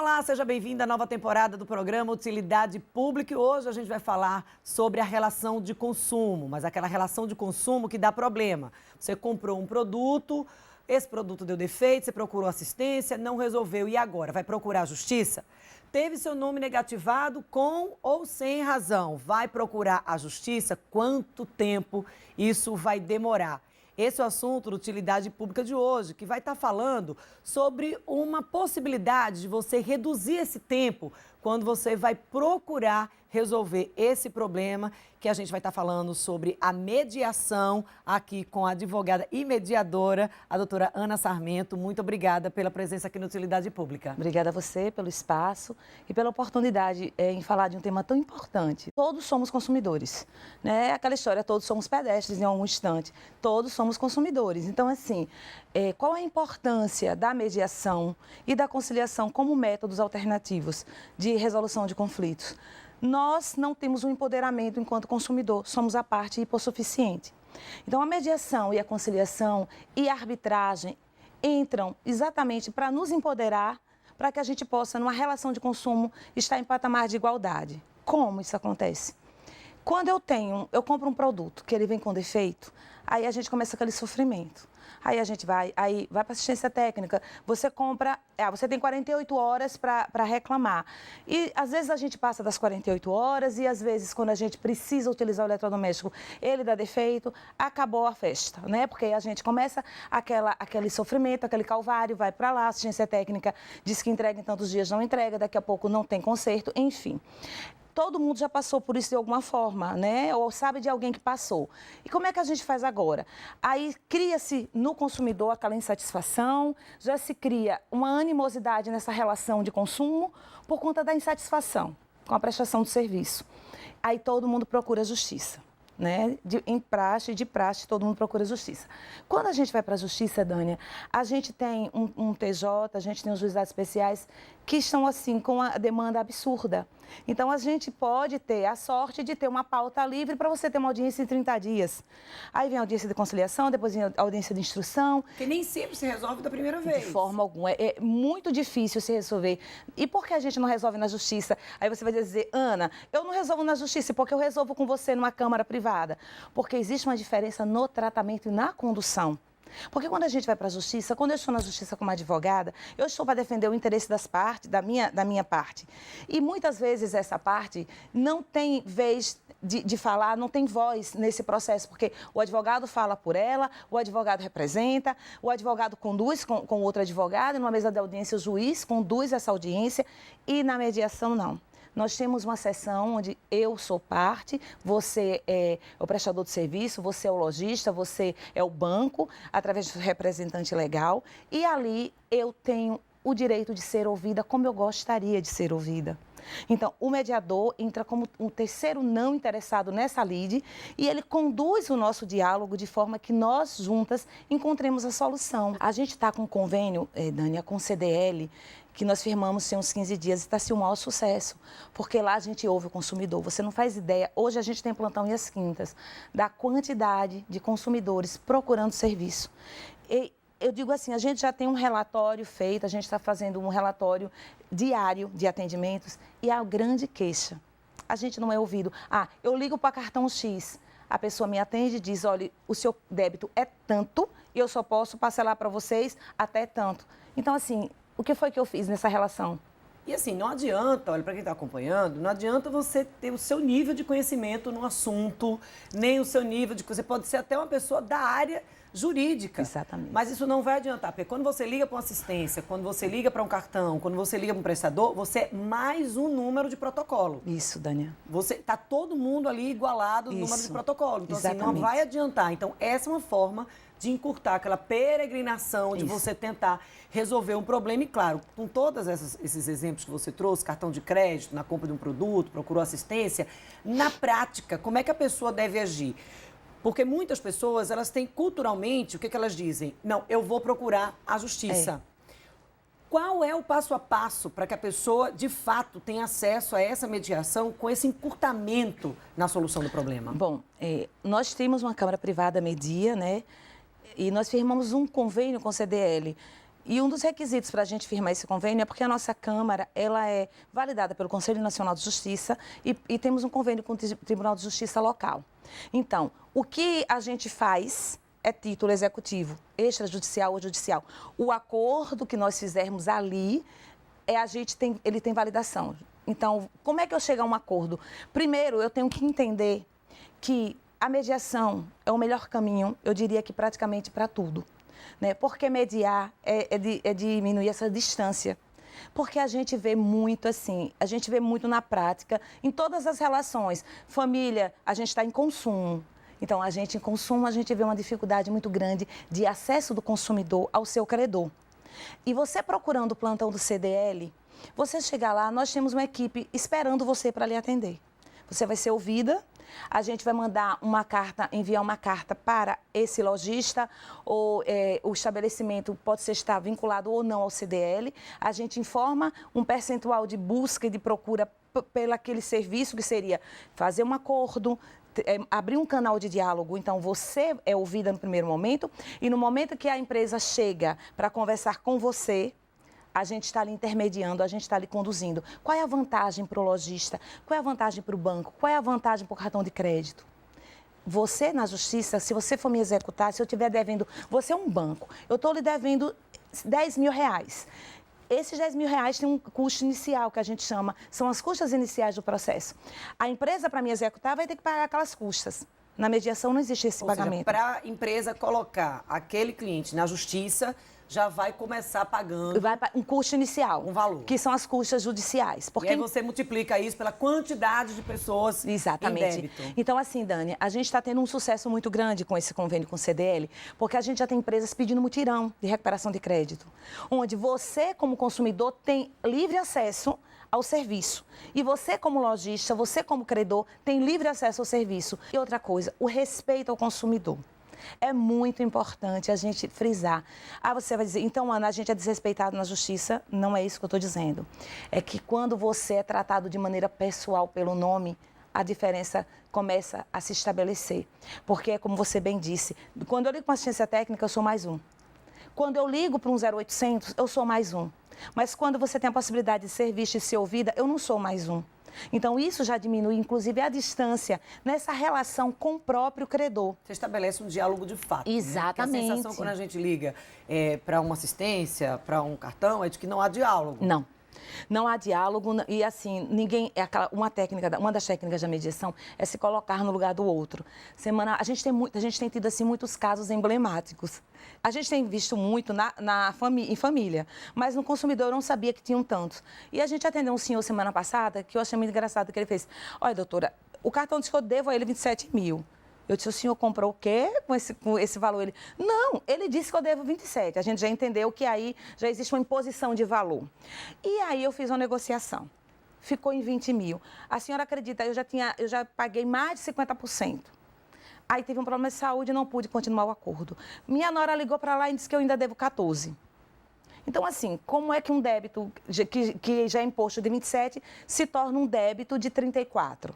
Olá, seja bem-vindo à nova temporada do programa Utilidade Pública e hoje a gente vai falar sobre a relação de consumo, mas aquela relação de consumo que dá problema. Você comprou um produto, esse produto deu defeito, você procurou assistência, não resolveu e agora? Vai procurar a justiça? Teve seu nome negativado com ou sem razão. Vai procurar a justiça? Quanto tempo isso vai demorar? Esse é o assunto da Utilidade Pública de hoje, que vai estar falando sobre uma possibilidade de você reduzir esse tempo quando você vai procurar resolver esse problema, que a gente vai estar falando sobre a mediação aqui com a advogada e mediadora, a doutora Ana Sarmento. Muito obrigada pela presença aqui na Utilidade Pública. Obrigada a você pelo espaço e pela oportunidade em falar de um tema tão importante. Todos somos consumidores, né? Aquela história, todos somos pedestres em algum instante, todos somos consumidores. Então, assim, qual a importância da mediação e da conciliação como métodos alternativos de resolução de conflitos? Nós não temos um empoderamento enquanto consumidor, somos a parte hipossuficiente. Então, a mediação e a conciliação e a arbitragem entram exatamente para nos empoderar, para que a gente possa, numa relação de consumo, estar em patamar de igualdade. Como isso acontece? Quando eu compro um produto que ele vem com defeito, aí a gente começa aquele sofrimento. Aí a gente vai para assistência técnica, você compra, você tem 48 horas para reclamar. E às vezes a gente passa das 48 horas e às vezes quando a gente precisa utilizar o eletrodoméstico, ele dá defeito, acabou a festa, né? Porque a gente começa aquele sofrimento, aquele calvário, vai para lá, assistência técnica diz que entrega em tantos dias, não entrega, daqui a pouco não tem conserto, enfim. Todo mundo já passou por isso de alguma forma, né? Ou sabe de alguém que passou. E como é que a gente faz agora? Aí cria-se no consumidor aquela insatisfação, já se cria uma animosidade nessa relação de consumo por conta da insatisfação com a prestação do serviço. Aí todo mundo procura a justiça, né? De praxe, todo mundo procura justiça. Quando a gente vai para a justiça, Dânia, a gente tem um TJ, a gente tem os juizados especiais que estão assim com a demanda absurda. Então, a gente pode ter a sorte de ter uma pauta livre para você ter uma audiência em 30 dias. Aí vem a audiência de conciliação, depois vem a audiência de instrução. Que nem sempre se resolve da primeira vez. De forma alguma. É muito difícil se resolver. E por que a gente não resolve na justiça? Aí você vai dizer, Ana, eu não resolvo na justiça porque eu resolvo com você numa câmara privada. Porque existe uma diferença no tratamento e na condução. Porque quando a gente vai para a justiça, quando eu estou na justiça como advogada, eu estou para defender o interesse das partes, da minha parte. E muitas vezes essa parte não tem vez de falar, não tem voz nesse processo, porque o advogado fala por ela, o advogado representa, o advogado conduz com outro advogado, e numa mesa de audiência o juiz conduz essa audiência e na mediação não. Nós temos uma sessão onde eu sou parte, você é o prestador de serviço, você é o lojista, você é o banco, através do representante legal. E ali eu tenho o direito de ser ouvida como eu gostaria de ser ouvida. Então, o mediador entra como um terceiro não interessado nessa lide e ele conduz o nosso diálogo de forma que nós juntas encontremos a solução. A gente está com um convênio, Dânia, com o CDL, que nós firmamos tem uns 15 dias e está sendo um maior sucesso, porque lá a gente ouve o consumidor. Você não faz ideia, hoje a gente tem plantão e as quintas, da quantidade de consumidores procurando serviço. E eu digo assim, a gente já tem um relatório feito, a gente está fazendo um relatório diário de atendimentos e a grande queixa, a gente não é ouvido. Eu ligo para cartão X, a pessoa me atende e diz, olha, o seu débito é tanto e eu só posso parcelar para vocês até tanto. Então, assim, o que foi que eu fiz nessa relação? E assim, não adianta, olha, para quem está acompanhando, não adianta você ter o seu nível de conhecimento no assunto, nem o seu nível de... Você pode ser até uma pessoa da área jurídica. Exatamente. Mas isso não vai adiantar, porque quando você liga para uma assistência, quando você liga para um cartão, quando você liga para um prestador, você é mais um número de protocolo. Isso, Dânia. Tá todo mundo ali igualado no número de protocolo. Então, assim, não vai adiantar. Então, essa é uma forma de encurtar aquela peregrinação, de você tentar resolver um problema. E, claro, com todos esses exemplos que você trouxe, cartão de crédito, na compra de um produto, procurou assistência, na prática, como é que a pessoa deve agir? Porque muitas pessoas, elas têm culturalmente, o que elas dizem? Não, eu vou procurar a justiça. Qual é o passo a passo para que a pessoa, de fato, tenha acesso a essa mediação com esse encurtamento na solução do problema? Bom, nós temos uma Câmara Privada Media, né? E nós firmamos um convênio com o CDL E um dos requisitos para a gente firmar esse convênio é porque a nossa Câmara ela é validada pelo Conselho Nacional de Justiça e temos um convênio com o Tribunal de Justiça local. Então, o que a gente faz é título executivo, extrajudicial ou judicial. O acordo que nós fizermos ali, ele tem validação. Então, como é que eu chego a um acordo? Primeiro, eu tenho que entender que a mediação é o melhor caminho, eu diria que praticamente para tudo. Né? Porque mediar é diminuir essa distância. Porque a gente vê muito assim, a gente vê muito na prática, em todas as relações. Família, a gente está em consumo. Então, em consumo, a gente vê uma dificuldade muito grande de acesso do consumidor ao seu credor. E você procurando o plantão do CDL, você chegar lá, nós temos uma equipe esperando você para lhe atender. Você vai ser ouvida, a gente vai mandar enviar uma carta para esse lojista, ou o estabelecimento pode estar vinculado ou não ao CDL. A gente informa um percentual de busca e de procura pelo aquele serviço, que seria fazer um acordo, abrir um canal de diálogo. Então, você é ouvida no primeiro momento e no momento que a empresa chega para conversar com você, a gente está ali intermediando, a gente está ali conduzindo. Qual é a vantagem para o lojista? Qual é a vantagem para o banco? Qual é a vantagem para o cartão de crédito? Você, na justiça, se você for me executar, se eu estiver devendo... Você é um banco, eu estou lhe devendo R$10.000. Esses R$10.000 têm um custo inicial, que a gente chama, são as custas iniciais do processo. A empresa, para me executar, vai ter que pagar aquelas custas. Na mediação não existe esse pagamento. Para a empresa colocar aquele cliente na justiça, já vai começar pagando um custo inicial. Um valor. Que são as custas judiciais. Porque... E aí você multiplica isso pela quantidade de pessoas Exatamente. em débito. Então, assim, Dani, a gente está tendo um sucesso muito grande com esse convênio com o CDL, porque a gente já tem empresas pedindo mutirão de recuperação de crédito, onde você, como consumidor, tem livre acesso ao serviço. E você, como lojista, você, como credor, tem livre acesso ao serviço. E outra coisa, o respeito ao consumidor. É muito importante a gente frisar. Você vai dizer, então, Ana, a gente é desrespeitado na justiça? Não é isso que eu estou dizendo. É que quando você é tratado de maneira pessoal pelo nome, a diferença começa a se estabelecer. Porque é como você bem disse, quando eu ligo para uma assistência técnica, eu sou mais um. Quando eu ligo para um 0800, eu sou mais um. Mas quando você tem a possibilidade de ser vista e ser ouvida, eu não sou mais um. Então, isso já diminui, inclusive, a distância nessa relação com o próprio credor. Você estabelece um diálogo de fato. Exatamente. Né? A sensação, quando a gente liga para uma assistência, para um cartão, é de que não há diálogo. Não. Não há diálogo e, assim, uma das técnicas da mediação é se colocar no lugar do outro. A gente tem tido, assim, muitos casos emblemáticos. A gente tem visto muito em família, mas no consumidor eu não sabia que tinham tantos. E a gente atendeu um senhor semana passada, que eu achei muito engraçado, que ele fez: olha, doutora, o cartão diz que eu devo a ele 27 mil. Eu disse, o senhor comprou o quê com esse valor? Ele, não, ele disse que eu devo 27. A gente já entendeu que aí já existe uma imposição de valor. E aí eu fiz uma negociação. Ficou em 20 mil. A senhora acredita, eu já paguei mais de 50%. Aí teve um problema de saúde e não pude continuar o acordo. Minha nora ligou para lá e disse que eu ainda devo 14. Então, assim, como é que um débito que já é imposto de 27 se torna um débito de 34?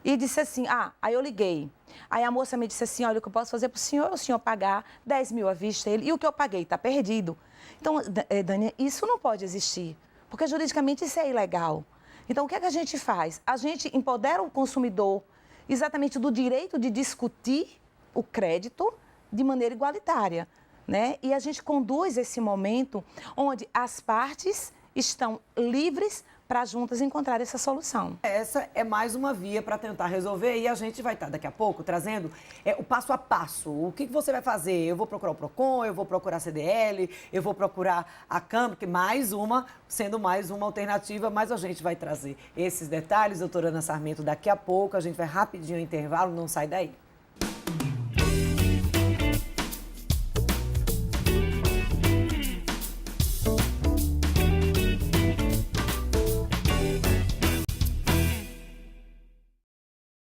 E disse assim, aí eu liguei. Aí a moça me disse assim, olha, o que eu posso fazer para o senhor pagar 10 mil à vista. E o que eu paguei está perdido. Então, Dani, isso não pode existir, porque juridicamente isso é ilegal. Então, o que é que a gente faz? A gente empodera o consumidor exatamente do direito de discutir o crédito de maneira igualitária, né? E a gente conduz esse momento onde as partes estão livres para juntas encontrar essa solução. Essa é mais uma via para tentar resolver e a gente vai estar daqui a pouco trazendo o passo a passo. O que você vai fazer? Eu vou procurar o PROCON, eu vou procurar a CDL, eu vou procurar a Câmara, que sendo mais uma alternativa, mas a gente vai trazer esses detalhes, doutora Ana Sarmento, daqui a pouco. A gente vai rapidinho ao intervalo, não sai daí.